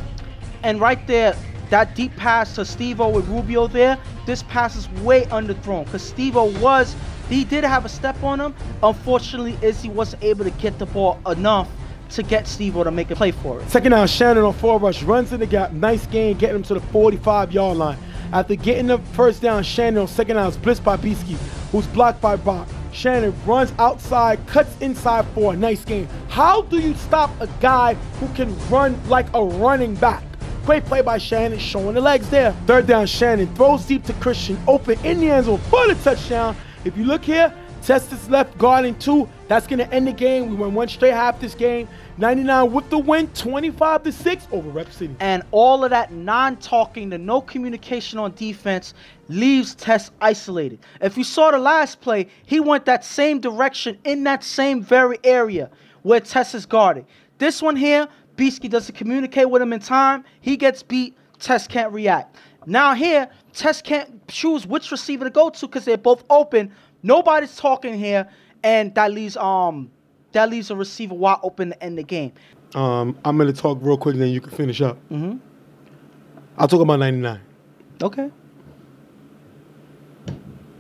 And right there, that deep pass to Steve-O with Rubio there, this pass is way underthrown because Steve-O he did have a step on him. Unfortunately, Izzy wasn't able to get the ball enough to get Steve-O to make a play for it. Second down, Shannon on 4 rush, runs in the gap. Nice gain, getting him to the 45-yard line. After getting the first down, Shannon on second down is blitzed by Beaskey, who's blocked by Bach. Shannon runs outside, cuts inside for a nice gain. How do you stop a guy who can run like a running back? Great play by Shannon, showing the legs there. Third down, Shannon throws deep to Christian, open in the end zone for the touchdown. If you look here, Test is left guarding 2. That's going to end the game. We won 1 straight half this game. 99 with the win, 25-6 over Rep City. And all of that non-talking, the no communication on defense leaves Test isolated. If you saw the last play, he went that same direction in that same very area where Test is guarding. This one here, Beaskey doesn't communicate with him in time. He gets beat. Test can't react. Now here, Test can't choose which receiver to go to because they're both open. Nobody's talking here, and that leaves a receiver wide open to end the game. I'm going to talk real quick, then you can finish up. I'll talk about 99. Okay.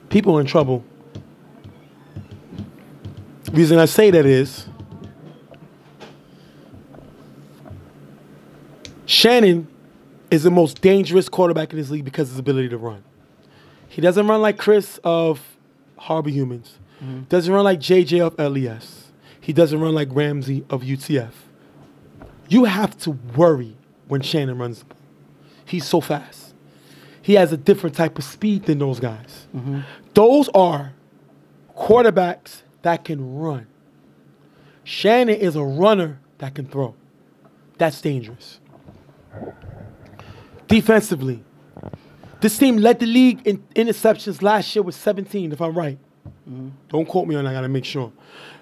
People are in trouble. The reason I say that is Shannon is the most dangerous quarterback in this league because of his ability to run. He doesn't run like Chris of Harbor Humans. Doesn't run like JJ of LES. He doesn't run like Ramsey of UTF. You have to worry when Shannon runs the ball. He's so fast. He has a different type of speed than those guys. Those are quarterbacks that can run. Shannon is a runner that can throw. That's dangerous. Defensively, this team led the league in interceptions last year with 17, if I'm right. Don't quote me on that, I gotta make sure.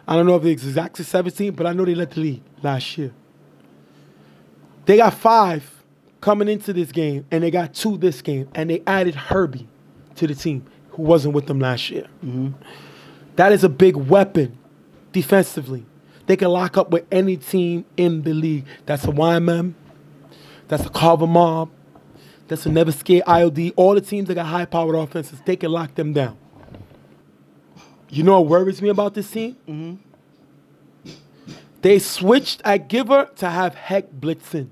I don't know if it's exactly 17, but I know they led the league last year. They got 5 coming into this game, and they got 2 this game, and they added Herbie to the team, who wasn't with them last year. That is a big weapon defensively. They can lock up with any team in the league. That's a YMM. That's a Carver Mobb. That's a never scare IOD. All the teams that got high-powered offenses, they can lock them down. You know what worries me about this team? Mm-hmm. They switched at giver to have Heck blitzing.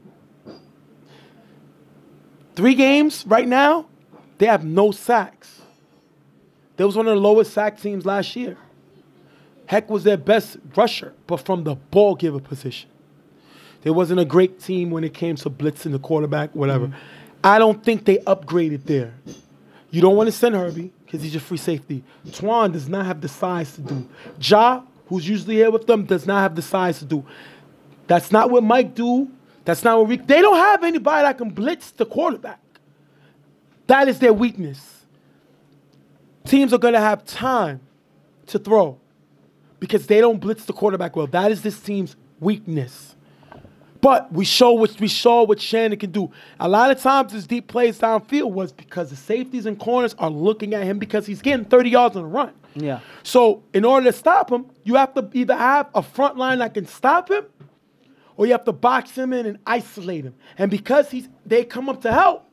3 games right now, they have no sacks. They was one of the lowest sack teams last year. Heck was their best rusher, but from the ball giver position. They wasn't a great team when it came to blitzing the quarterback, whatever. Mm-hmm. I don't think they upgraded there. You don't want to send Herbie because he's your free safety. Twan does not have the size to do. Ja, who's usually here with them, does not have the size to do. That's not what Mike do. That's not what Rick. They don't have anybody that can blitz the quarterback. That is their weakness. Teams are going to have time to throw because they don't blitz the quarterback well. That is this team's weakness. But we saw what Shannon can do. A lot of times his deep plays downfield was because the safeties and corners are looking at him because he's getting 30 yards on the run. Yeah. So in order to stop him, you have to either have a front line that can stop him or you have to box him in and isolate him. And because they come up to help,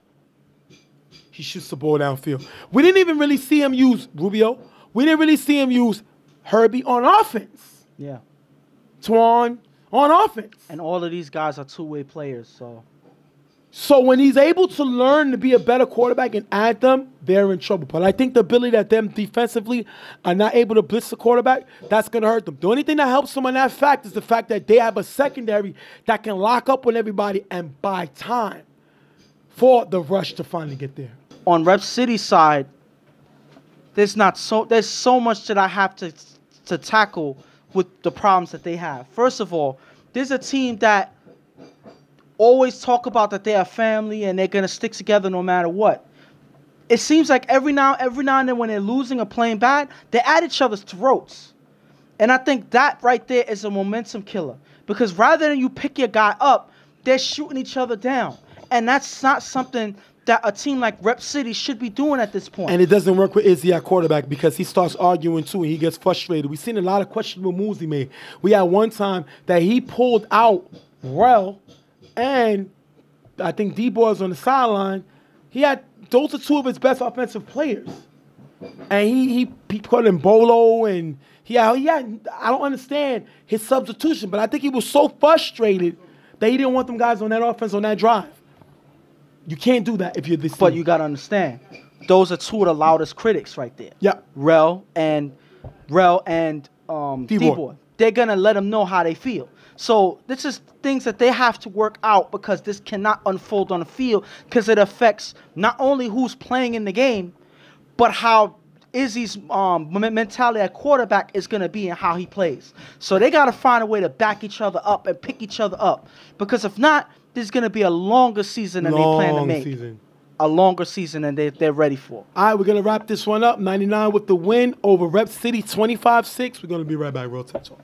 he shoots the ball downfield. We didn't even really see him use Rubio. We didn't really see him use Herbie on offense. Yeah. Twan on offense. And all of these guys are two-way players, so. So when he's able to learn to be a better quarterback and add them, they're in trouble. But I think the ability that them defensively are not able to blitz the quarterback, that's going to hurt them. The only thing that helps them on that fact is the fact that they have a secondary that can lock up with everybody and buy time for the rush to finally get there. On Rep City's side, there's so much that I have to tackle with the problems that they have. First of all, there's a team that always talk about that they're a family and they're going to stick together no matter what. It seems like every now and then when they're losing or playing bad, they're at each other's throats. And I think that right there is a momentum killer. Because rather than you pick your guy up, they're shooting each other down. And that's not something that a team like Rep City should be doing at this point. And it doesn't work with Izzy at quarterback because he starts arguing too and he gets frustrated. We've seen a lot of questionable moves he made. We had one time that he pulled out Rel and I think D-Boy was on the sideline. Those are 2 of his best offensive players. And he put in Bolo and I don't understand his substitution, but I think he was so frustrated that he didn't want them guys on that offense on that drive. You can't do that if you're this team. But you got to understand, those are 2 of the loudest critics right there. Yeah. Rel and D-Boy. They're going to let them know how they feel. So this is things that they have to work out because this cannot unfold on the field because it affects not only who's playing in the game, but how Izzy's mentality at quarterback is going to be and how he plays. So they got to find a way to back each other up and pick each other up because if not, this is going to be a longer season than they plan to make. A longer season than they're ready for. All right, we're going to wrap this one up. 99 with the win over Rep City 25-6. We're going to be right back. Real Talk.